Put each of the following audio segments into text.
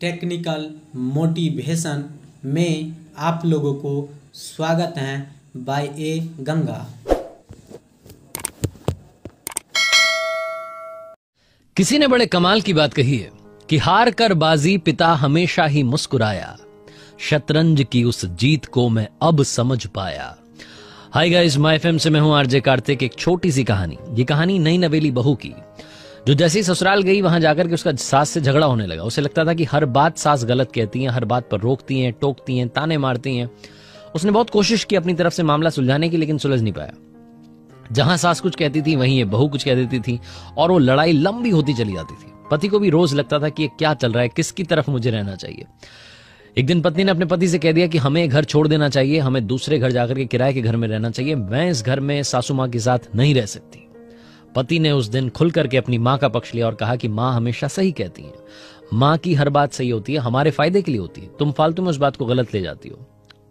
Technical motivation में आप लोगों को स्वागत है बाय ए गंगा। किसी ने बड़े कमाल की बात कही है कि हार कर बाजी पिता हमेशा ही मुस्कुराया, शतरंज की उस जीत को मैं अब समझ पाया। हाय गाइस, माय एफएम से मैं हूं आरजे कार्तिक। एक छोटी सी कहानी, ये कहानी नई नवेली बहू की, जो जैसे ही ससुराल गई वहां जाकर के उसका सास से झगड़ा होने लगा। उसे लगता था कि हर बात सास गलत कहती हैं, हर बात पर रोकती हैं, टोकती हैं, ताने मारती हैं। उसने बहुत कोशिश की अपनी तरफ से मामला सुलझाने की, लेकिन सुलझ नहीं पाया। जहां सास कुछ कहती थी वहीं ये बहू कुछ कह देती थी और वो लड़ाई लंबी होती चली जाती थी। पति को भी रोज लगता था कि ये क्या चल रहा है, किसकी तरफ मुझे रहना चाहिए। एक दिन पत्नी ने अपने पति से कह दिया कि हमें घर छोड़ देना चाहिए, हमें दूसरे घर जाकर के किराए के घर में रहना चाहिए, मैं इस घर में सासू माँ के साथ नहीं रह सकती। पति ने उस दिन खुल करके अपनी माँ का पक्ष लिया और कहा कि माँ हमेशा सही कहती है, माँ की हर बात सही होती है, हमारे फायदे के लिए होती है, तुम फालतू में उस बात को गलत ले जाती हो।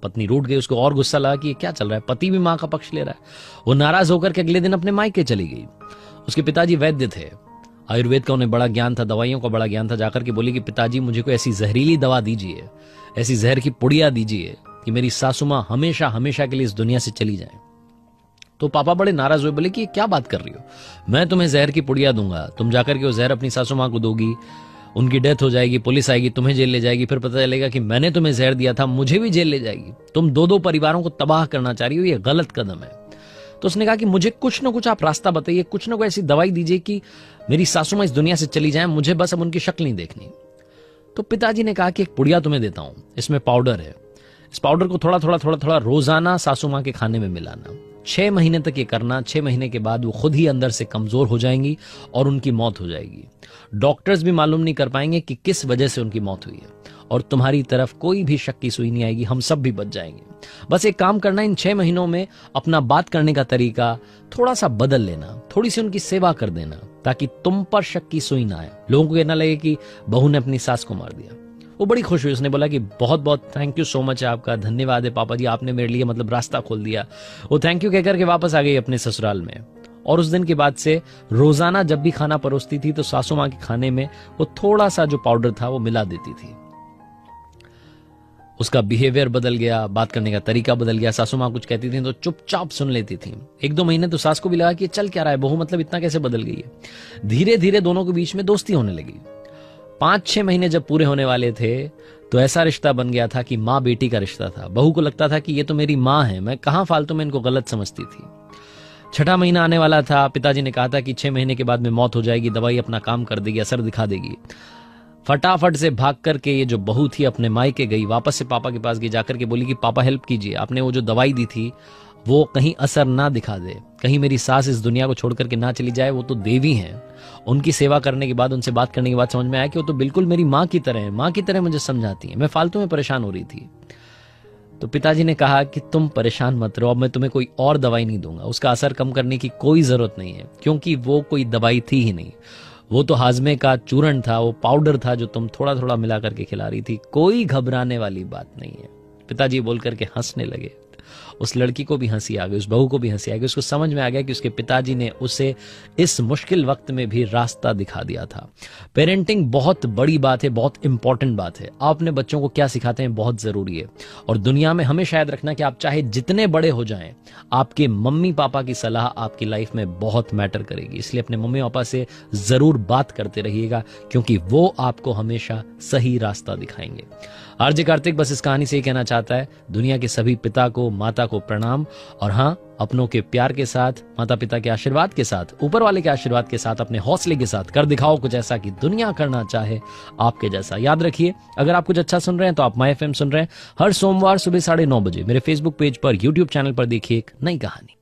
पत्नी रूठ गई, उसको और गुस्सा लगा कि ये क्या चल रहा है, पति भी माँ का पक्ष ले रहा है। वो नाराज होकर के अगले दिन अपने मायके चली गई। उसके पिताजी वैद्य थे, आयुर्वेद का उन्हें बड़ा ज्ञान था, दवाइयों का बड़ा ज्ञान था। जाकर के बोली कि पिताजी मुझे कोई ऐसी जहरीली दवा दीजिए, ऐसी जहर की पुड़िया दीजिए कि मेरी सासू माँ हमेशा हमेशा के लिए इस दुनिया से चली जाए। तो पापा बड़े नाराज हुए, बोले कि ये क्या बात कर रही हो, मैं तुम्हें जहर की पुड़िया दूंगा, तुम जाकर के वो जहर अपनी सासू माँ को दोगी, उनकी डेथ हो जाएगी, पुलिस आएगी, तुम्हें जेल ले जाएगी, फिर पता चलेगा कि मैंने तुम्हें जहर दिया था, मुझे भी जेल ले जाएगी। तुम दो परिवारों को तबाह करना चाह रही हो, ये गलत कदम है। तो उसने कहा कि मुझे कुछ ना कुछ आप रास्ता बताइए, कुछ ना कुछ ऐसी दवाई दीजिए कि मेरी सासू माँ इस दुनिया से चली जाए, मुझे बस अब उनकी शक्ल नहीं देखनी। तो पिताजी ने कहा कि एक पुड़िया तुम्हें देता हूं, इसमें पाउडर है, इस पाउडर को थोड़ा थोड़ा रोजाना सासू माँ के खाने में मिलाना, 6 महीने तक ये करना। 6 महीने के बाद वो खुद ही अंदर से कमजोर हो जाएंगी और उनकी मौत हो जाएगी। डॉक्टर्स भी मालूम नहीं कर पाएंगे कि किस वजह से उनकी मौत हुई है और तुम्हारी तरफ कोई भी शक की सुई नहीं आएगी, हम सब भी बच जाएंगे। बस एक काम करना, इन 6 महीनों में अपना बात करने का तरीका थोड़ा सा बदल लेना, थोड़ी सी उनकी सेवा कर देना, ताकि तुम पर शक की सुई ना आए, लोगों को ये ना लगे कि बहू ने अपनी सास को मार दिया। वो बड़ी खुश हुई, उसने बोला कि बहुत बहुत थैंक यू सो मच है आपका, धन्यवाद है पापा जी, आपने मेरे लिए मतलब रास्ता खोल दिया। वो थैंक यू कहकर के वापस आ गई अपने ससुराल में। और उस दिन के बाद से रोजाना जब भी खाना परोसती थी तो सासू माँ के खाने में वो थोड़ा सा जो पाउडर था वो मिला देती थी। उसका बिहेवियर बदल गया, बात करने का तरीका बदल गया। सासू माँ कुछ कहती थी तो चुपचाप सुन लेती थी। 1-2 महीने तो सास को भी लगा कि चल क्या रहा है, बहू मतलब इतना कैसे बदल गई है। धीरे धीरे दोनों के बीच में दोस्ती होने लगी। 5-6 महीने जब पूरे होने वाले थे तो ऐसा रिश्ता बन गया था कि माँ बेटी का रिश्ता था। बहू को लगता था कि ये तो मेरी माँ है, मैं कहां फालतू में इनको गलत समझती थी। 6ठा महीना आने वाला था, पिताजी ने कहा था कि 6 महीने के बाद में मौत हो जाएगी, दवाई अपना काम कर देगी, असर दिखा देगी। फटाफट से भाग करके ये जो बहू थी अपने मायके गई, वापस से पापा के पास गई, जाकर के बोली कि पापा हेल्प कीजिए, आपने वो जो दवाई दी थी वो कहीं असर ना दिखा दे, कहीं मेरी सास इस दुनिया को छोड़ करके ना चली जाए, वो तो देवी हैं। उनकी सेवा करने के बाद, उनसे बात करने के बाद समझ में आया कि वो तो बिल्कुल मेरी माँ की तरह है, माँ की तरह मुझे समझाती है, मैं फालतू में परेशान हो रही थी। तो पिताजी ने कहा कि तुम परेशान मत रहो, अब मैं तुम्हें कोई और दवाई नहीं दूंगा, उसका असर कम करने की कोई जरूरत नहीं है, क्योंकि वो कोई दवाई थी ही नहीं, वो तो हाजमे का चूर्ण था, वो पाउडर था जो तुम थोड़ा थोड़ा मिला करके खिला रही थी, कोई घबराने वाली बात नहीं है। पिताजी बोल करके हंसने लगे। उस लड़की को भी हंसी आ गई, उस बहू को भी हंसी आ गई। उसको समझ में आ गया कि उसके पिताजी ने उसे इस मुश्किल वक्त में भी रास्ता दिखा दिया था। पेरेंटिंग बहुत बड़ी बात है, बहुत इंपॉर्टेंट बात है। आप अपने बच्चों को क्या सिखाते हैं बहुत जरूरी है। और दुनिया में हमेशा याद रखना कि आप चाहे जितने बड़े हो जाएं, आपके मम्मी पापा की सलाह आपकी लाइफ में बहुत मैटर करेगी। इसलिए अपने मम्मी पापा से जरूर बात करते रहिएगा, क्योंकि वो आपको हमेशा सही रास्ता दिखाएंगे। आरजे कार्तिक बस इस कहानी से ही कहना चाहता है, दुनिया के सभी पिता को, माता को प्रणाम, और हाँ, अपनों के प्यार के साथ, माता पिता के आशीर्वाद के साथ, ऊपर वाले के आशीर्वाद के साथ, अपने हौसले के साथ कर दिखाओ कुछ ऐसा कि दुनिया करना चाहे आपके जैसा। याद रखिए, अगर आप कुछ अच्छा सुन रहे हैं तो आप माय एफएम सुन रहे हैं। हर सोमवार सुबह 9:30 बजे मेरे फेसबुक पेज पर, यूट्यूब चैनल पर देखिए एक नई कहानी।